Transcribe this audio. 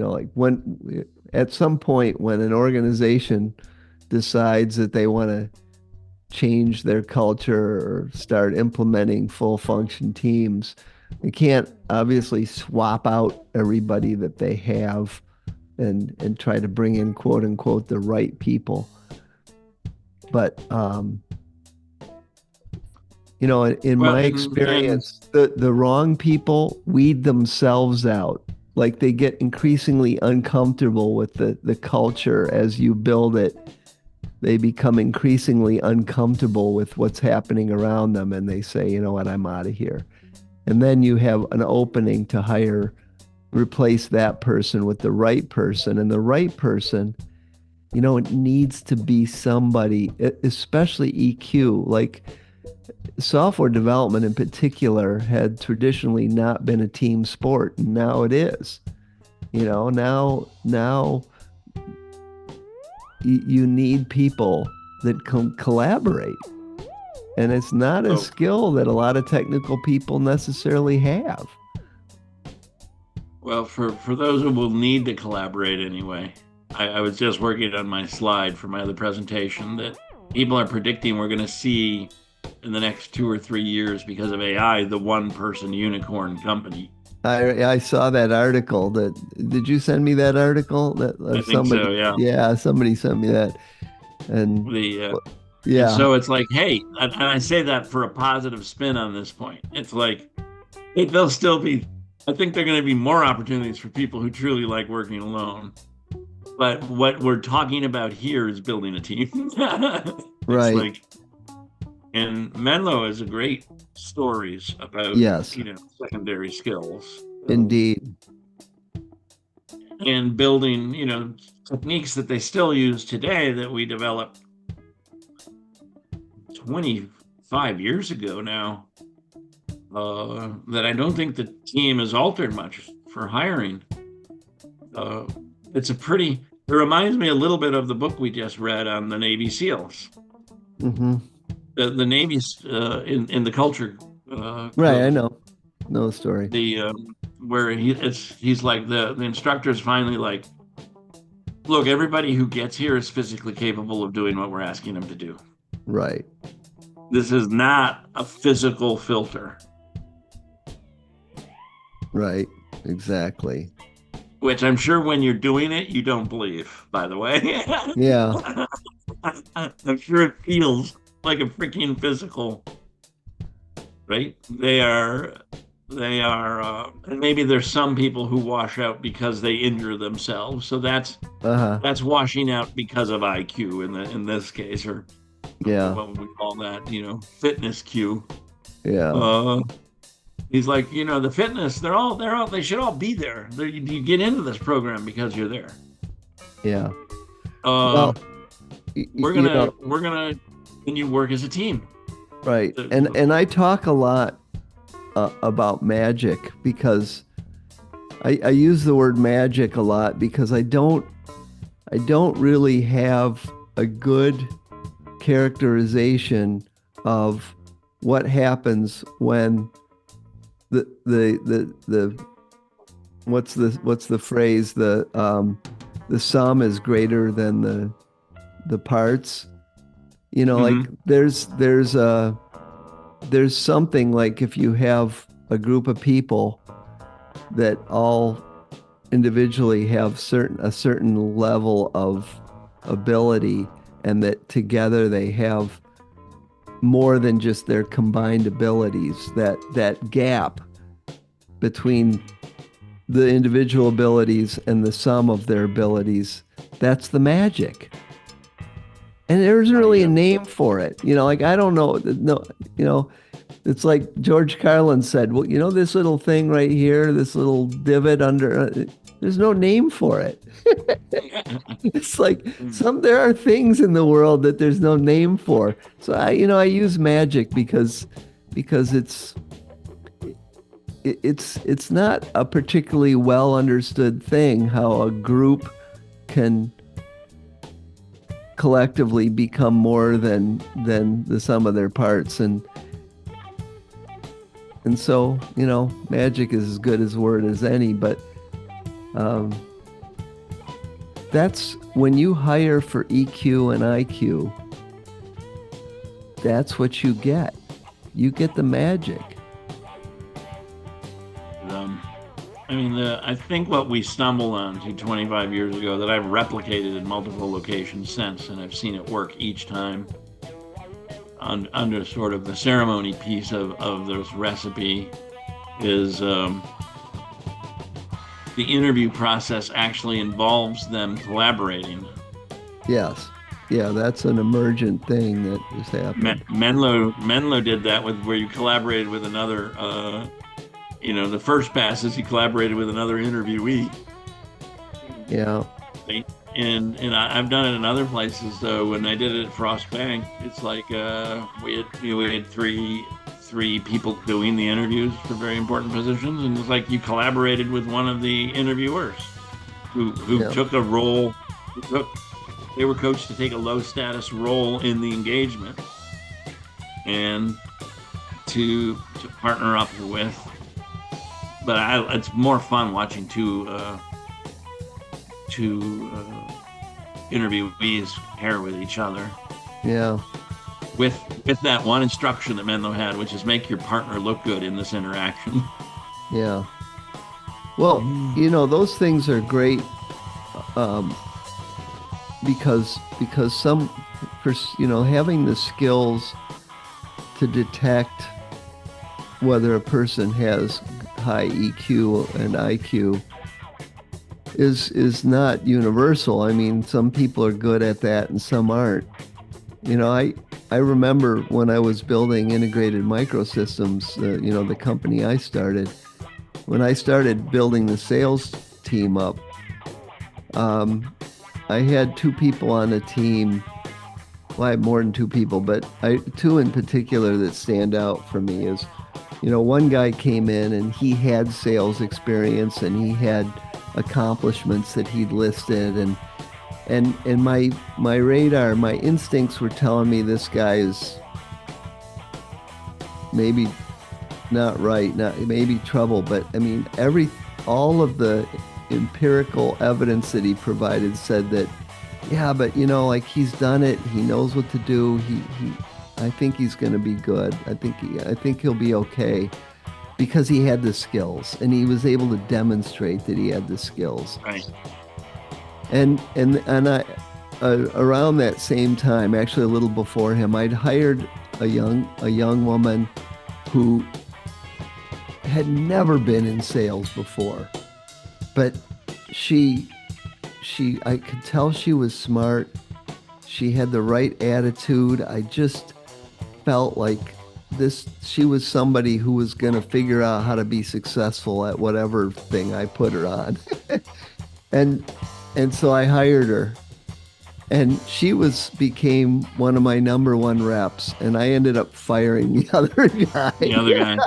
like when at some point when an organization decides that they want to change their culture or start implementing full function teams, they can't obviously swap out everybody that they have and try to bring in quote unquote the right people. But in Well, my and experience, the wrong people weed themselves out. Like they get increasingly uncomfortable with the culture as you build it. They become increasingly uncomfortable with what's happening around them and they say, you know what, I'm out of here. And then you have an opening to replace that person with the right person. And the right person, it needs to be somebody, especially EQ. Like software development in particular had traditionally not been a team sport, and now it is. Now you need people that can collaborate. And it's not a oh, skill that a lot of technical people necessarily have. well, for those who will need to collaborate anyway, I was just working on my slide for my other presentation that people are predicting we're going to see in the next 2 or 3 years because of AI, the one person unicorn company. I saw that article. Did you send me that article? That I think somebody, so, yeah. yeah, somebody sent me that. And The and yeah, so it's like, hey, and I say that for a positive spin on this point. It's like they'll still be. I think there are going to be more opportunities for people who truly like working alone. But what we're talking about here is building a team. It's right. like, and Menlo is a great stories about, Yes, secondary skills, indeed. and building, techniques that they still use today that we developed 25 years ago now, that I don't think the team has altered much for hiring. Uh, it's it reminds me a little bit of the book we just read on the Navy SEALs. Hmm. The Navy's in the culture Right, I code. know the story. The Where he's like the instructor's finally like, look, everybody who gets here is physically capable of doing what we're asking them to do. Right, This is not a physical filter, right, exactly. which I'm sure when you're doing it, you don't believe, by the way. Yeah, I'm sure it feels like a freaking physical, right? And maybe there's some people who wash out because they injure themselves. So uh-huh, that's washing out because of IQ in this case, or yeah, what would we call that? Fitness Q. yeah, Uh, he's like, the fitness. They should all be there. You get into this program because you're there. yeah. Uh, Well, we're gonna Can you work as a team? right. The- And I talk a lot about magic because I use the word magic a lot because I don't really have a good characterization of what happens when the what's the phrase, the sum is greater than the parts. Like Mhm. there's something like if you have a group of people that all individually have a certain level of ability and that together they have more than just their combined abilities, that gap between the individual abilities and the sum of their abilities, that's the magic. And there isn't really a I name for it. Like I don't know, no, you know, it's like George Carlin said, well, this little thing right here, this little divot under, there's no name for it. It's like there are things in the world that there's no name for. So I use magic because it's not a particularly well understood thing how a group can collectively become more than the sum of their parts. And And so, magic is as good as word as any, but um, that's when you hire for EQ and IQ, that's what you get. You get the magic. Um, I think what we stumbled onto 25 years ago that I've replicated in multiple locations since, and I've seen it work each time under sort of the ceremony piece of this recipe is the interview process actually involves them collaborating. Yes. Yeah, that's an emergent thing that is happening. Menlo did that with where you collaborated with another. The first pass is he collaborated with another interviewee. Yeah. I've done it in other places though. When I did it at Frost Bank, it's like we had three people doing the interviews for very important positions, and it's like you collaborated with one of the interviewers who took a role. They were coached to take a low status role in the engagement and to partner up with. But it's more fun watching two interviewees pair with each other. Yeah. With that one instruction that Menlo had, which is make your partner look good in this interaction. Yeah. Well, those things are great because having the skills to detect whether a person has high EQ and IQ is not universal. I mean, some people are good at that and some aren't. I remember when I was building Integrated Microsystems, the company I started, when I started building the sales team up, I had two people on the team. Well, I had more than two people, but two in particular that stand out for me is, one guy came in and he had sales experience and he had accomplishments that he'd listed, and my radar, my instincts were telling me this guy is maybe not right, maybe trouble, but I mean all of the empirical evidence that he provided said that, yeah, but like he's done it, he knows what to do, I think he's going to be good. I think he'll be okay because he had the skills and he was able to demonstrate that he had the skills. Right. And I around that same time, actually a little before him, I'd hired a young woman who had never been in sales before, but I could tell she was smart. She had the right attitude. I just felt like she was somebody who was going to figure out how to be successful at whatever thing I put her on. And so I hired her, and she became one of my number one reps, and I ended up firing the other guy. The other guy.